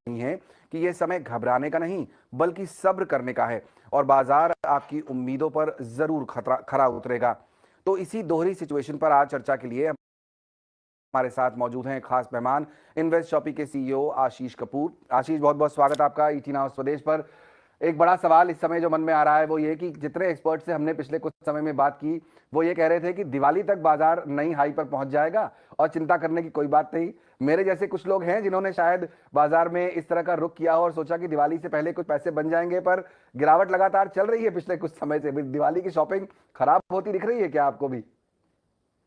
रही हैं कि ये समय घबराने का नहीं बल्कि सब्र करने का है और बाजार आपकी उम्मीदों पर जरूर खरा उतरेगा। तो इसी दोहरी सिचुएशन पर आज चर्चा के लिए हमारे साथ मौजूद हैं खास मेहमान, इन्वेस्ट शॉपी के सीईओ आशीष कपूर। आशीष, बहुत बहुत स्वागत आपका ईटी नाउ स्वदेश पर। एक बड़ा सवाल इस समय जो मन में आ रहा है वो ये कि जितने एक्सपर्ट से हमने पिछले कुछ समय में बात की वो ये कह रहे थे कि दिवाली तक बाजार नई हाई पर पहुंच जाएगा और चिंता करने की कोई बात नहीं। मेरे जैसे कुछ लोग हैं जिन्होंने शायद बाजार में इस तरह का रुख किया हो और सोचा कि दिवाली से पहले कुछ पैसे बन जाएंगे, पर गिरावट लगातार चल रही है पिछले कुछ समय से। दिवाली की शॉपिंग खराब होती दिख रही है क्या आपको भी?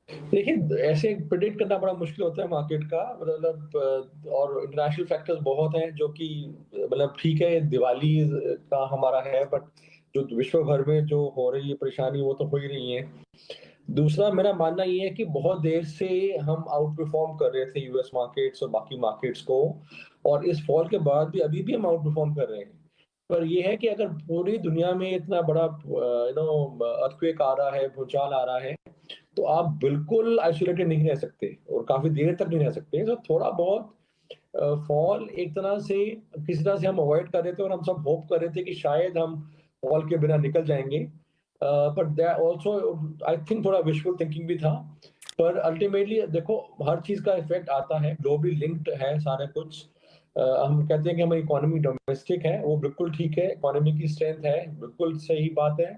देखिए, ऐसे प्रिडिक्ट करना बड़ा मुश्किल होता है मार्केट का। और इंटरनेशनल फैक्टर्स बहुत हैं जो कि ठीक है, दिवाली का हमारा है, बट जो विश्व भर में जो हो रही है परेशानी वो तो हो ही रही है। दूसरा मेरा मानना ये है कि बहुत देर से हम आउट परफॉर्म कर रहे थे यूएस मार्केट्स और बाकी मार्केट्स को, और इस फॉल के बाद भी अभी भी हम आउट परफॉर्म कर रहे हैं। पर ये है कि अगर पूरी दुनिया में इतना बड़ा अर्थक्वेक आ रहा है, भूचाल आ रहा है, तो आप बिल्कुल आइसोलेटेड नहीं रह सकते और काफी देर तक नहीं रह सकते। तो थोड़ा बहुत फॉल एक तरह से किसी तरह से हम अवॉइड कर रहे थे और हम सब होप कर रहे थे कि शायद हम फॉल के बिना निकल जाएंगे। But that also I think थोड़ा विशफुल थिंकिंग भी था। पर अल्टीमेटली देखो, हर चीज का इफेक्ट आता है, ग्लोबली लिंक्ड है सारा कुछ। हम कहते हैं कि हमारी इकोनॉमी डोमेस्टिक है, वो बिल्कुल ठीक है, इकोनॉमी की स्ट्रेंथ है, बिल्कुल सही बात है।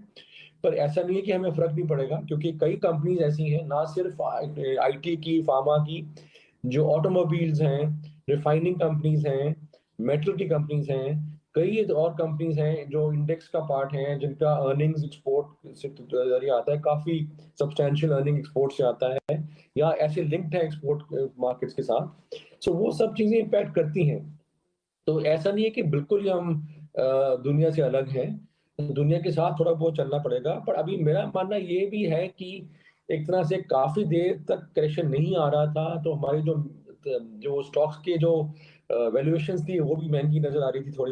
पर ऐसा नहीं है कि हमें फर्क नहीं पड़ेगा, क्योंकि कई कंपनीज ऐसी हैं, ना सिर्फ आईटी की, फार्मा की, जो ऑटोमोबाइल्स हैं, रिफाइनिंग कंपनीज हैं, मेटल की कंपनीज हैं, कई और कंपनीज हैं जो इंडेक्स का पार्ट हैं, जिनका अर्निंग्स एक्सपोर्ट से जरिए आता है, काफी सब्सटैंशियल अर्निंग एक्सपोर्ट से आता है, या ऐसे लिंक्ड है एक्सपोर्ट मार्केट्स के साथ। सो वो सब चीजें इम्पैक्ट करती हैं। तो ऐसा नहीं है कि बिल्कुल ही हम दुनिया से अलग हैं, दुनिया के साथ थोड़ा बहुत चलना पड़ेगा। पर अभी मेरा मानना ये भी है कि एक तरह से काफी देर तक करेक्शन नहीं आ रहा था, तो हमारी जो जो स्टॉक्स के जो वैल्यूएशंस थी वो भी महंगी नजर आ रही थी थोड़ी।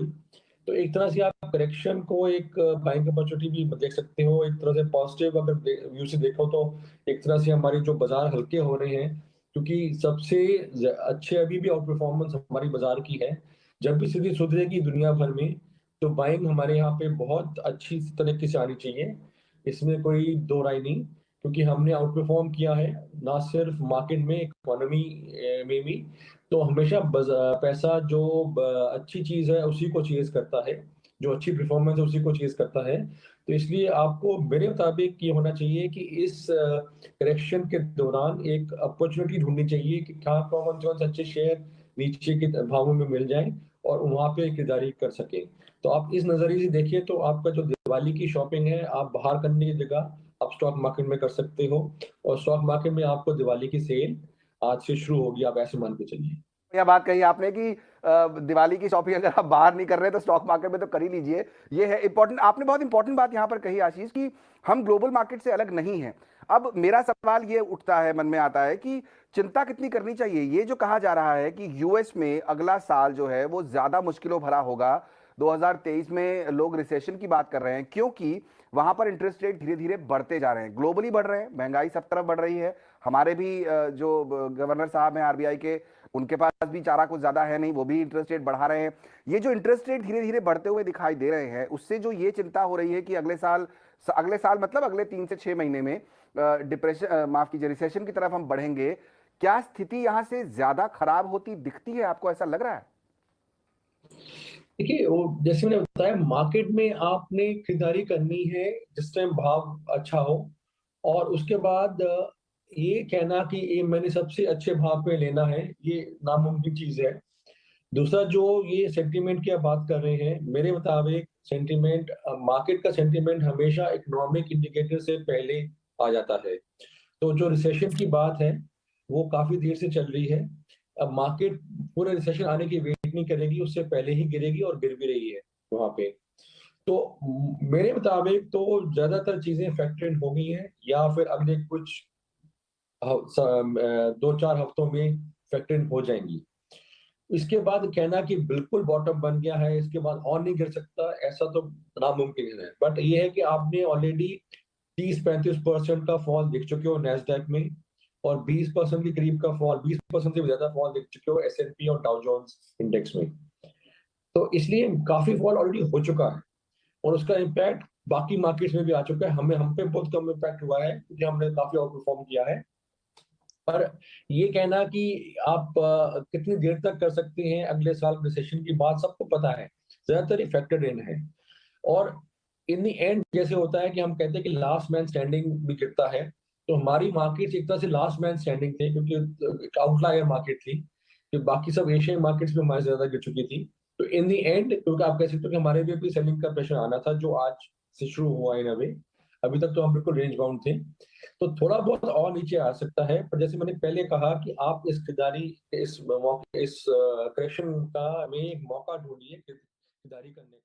तो एक तरह से आप करेक्शन को एक बाइंग अपॉर्चुनिटी भी देख सकते हो, एक तरह से पॉजिटिव अगर व्यू से देखो तो। एक तरह से हमारी जो बाजार हल्के हो रहे हैं, क्योंकि सबसे अच्छे अभी भी आउट परफॉर्मेंस हमारी बाजार की है। जब भी स्थिति सुधरेगी दुनिया भर में, तो बाइंग हमारे यहाँ पे बहुत अच्छी तरीके से आनी चाहिए, इसमें कोई दो राय नहीं। क्योंकि हमने आउट परफॉर्म किया है, ना सिर्फ मार्केट में, इकोनॉमी में भी। तो हमेशा पैसा जो अच्छी चीज है उसी को चेज करता है, जो अच्छी परफॉर्मेंस है उसी को चेज करता है। तो इसलिए आपको मेरे मुताबिक ये होना चाहिए कि इस करेक्शन के दौरान एक अपॉर्चुनिटी ढूंढनी चाहिए कि कहाँ कौन कौन से अच्छे शेयर नीचे के भावों में मिल जाएं और वहां पे खरीदारी कर सकें। तो आप इस नजरिए से देखिए, तो आपका जो दिवाली की शॉपिंग है, आप बाहर करने की जगह आप स्टॉक मार्केट में कर सकते हो। और स्टॉक मार्केट में आपको दिवाली की सेल आज से शुरू होगी, आप ऐसे मान के चलिए। यह बात कही आपने कि दिवाली की शॉपिंग अगर आप बाहर नहीं कर रहे तो स्टॉक मार्केट में तो कर ही लीजिए। ये है इंपॉर्टेंट, आपने बहुत इंपॉर्टेंट बात यहां पर कही आशीष, कि हम ग्लोबल मार्केट से अलग नहीं हैं। अब मेरा सवाल ये उठता है, मन में आता है कि चिंता कितनी करनी चाहिए। ये जो कहा जा रहा है कि यूएस में अगला साल जो है वो ज्यादा मुश्किलों भरा होगा, 2023 में लोग रिसेशन की बात कर रहे हैं क्योंकि वहां पर इंटरेस्ट रेट धीरे धीरे बढ़ते जा रहे हैं, ग्लोबली बढ़ रहे हैं, महंगाई सब तरफ बढ़ रही है। हमारे भी जो गवर्नर साहब हैं आरबीआई के, उनके पास भी चारा कुछ ज्यादा है नहीं, वो भी इंटरेस्ट रेट बढ़ा रहे हैं। ये जो इंटरेस्ट रेट धीरे धीरे बढ़ते हुए दिखाई दे रहे हैं, उससे जो ये चिंता हो रही है कि अगले साल मतलब अगले 3 से 6 महीने में डिप्रेशन, माफ कीजिए, रिसेशन की तरफ हम बढ़ेंगे। क्या स्थिति यहां से ज्यादा खराब होती दिखती है? आपको ऐसा लग रहा है? देखिए, वो जैसे मैंने बताया, मार्केट में आपने खरीदारी करनी है जिस टाइम भाव अच्छा हो, और उसके बाद ये कहना कि ये मैंने सबसे अच्छे भाव पे लेना है, ये नामुमकिन चीज है। दूसरा, जो ये सेंटीमेंट की आप बात कर रहे हैं, मेरे मुताबिक सेंटीमेंट, मार्केट का सेंटीमेंट हमेशा इकोनॉमिक इंडिकेटर से पहले आ जाता है। तो जो रिसेशन की बात है वो काफी देर से चल रही है। अब मार्केट पूरे रिसेशन आने की वेट नहीं करेगी, उससे पहले ही गिरेगी और गिर भी रही है वहां पे। तो मेरे मुताबिक तो ज्यादातर चीजें फैक्टर इन हो गई हैं, या फिर अगले कुछ 2-4 हफ्तों में फैक्टर इन हो जाएंगी। इसके बाद कहना कि बिल्कुल बॉटम बन गया है, इसके बाद और नहीं गिर सकता, ऐसा तो नामुमकिन है। बट ये है कि आपने ऑलरेडी 30-35% का फॉल देख चुके हो नैस्डैक में, और 20% के करीब का फॉल, 20% से भी ज्यादा फॉल देख चुके हो एसएनपी और डाउ जोन्स इंडेक्स में। तो इसलिए काफी फॉल ऑलरेडी हो चुका है और उसका इम्पैक्ट बाकी मार्केट्स में भी आ चुका है। हम पे बहुत कम इम्पैक्ट हुआ है क्योंकि हमने काफी आउट परफॉर्म किया है। पर ये कहना कि आप कितनी देर तक कर सकते हैं अगले साल रिसेशन की बात सबको पता है, ज्यादातर फैक्टर्ड इन है। और इन द एंड जैसे होता है कि हम कहते हैं कि लास्ट मैन स्टैंडिंग भी गिरता है, तो हमारी मार्केट एक तरह से लास्ट मैन स्टैंडिंग थे क्योंकि आउटलायर मार्केट थी कि बाकी सब एशियन मार्केट्स में हमारे ज्यादा गिर चुकी थी। तो इन द एंड क्योंकि आप कह सकते हो कि हमारे भी सेलिंग का प्रेशर आना था जो आज से शुरू हुआ इन अवे। अभी तक तो हम बिल्कुल रेंज बाउंड थे, तो थोड़ा बहुत और नीचे आ सकता है। पर जैसे मैंने पहले कहा कि आप इस खरीदारी इस करेक्शन का में एक मौका ढूंढिए खरीदारी करने का।